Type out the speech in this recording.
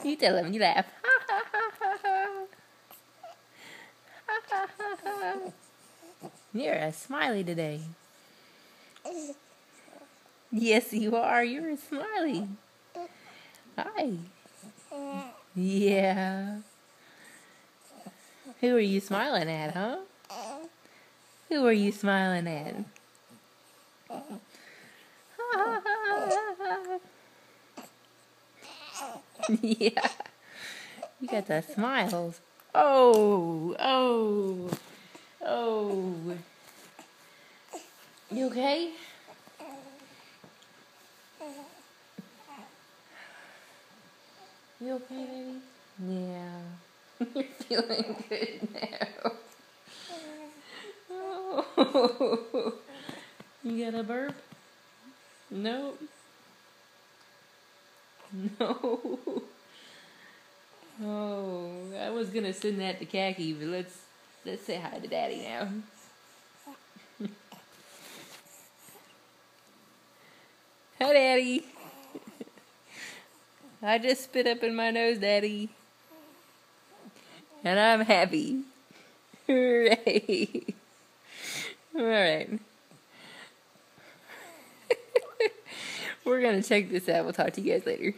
You tell him, you laugh. You're a smiley today. Yes, you are. You're a smiley. Hi. Yeah. Who are you smiling at, huh? Who are you smiling at? Yeah. You got the smiles. Oh. You okay? You okay, baby? Yeah. You're feeling good now. Oh. You got a burp? Nope. No. Oh, I was gonna send that to Khaki, but let's say hi to Daddy now. Hi, Daddy. I just spit up in my nose, Daddy. And I'm happy. Hooray. Alright. We're gonna check this out. We'll talk to you guys later.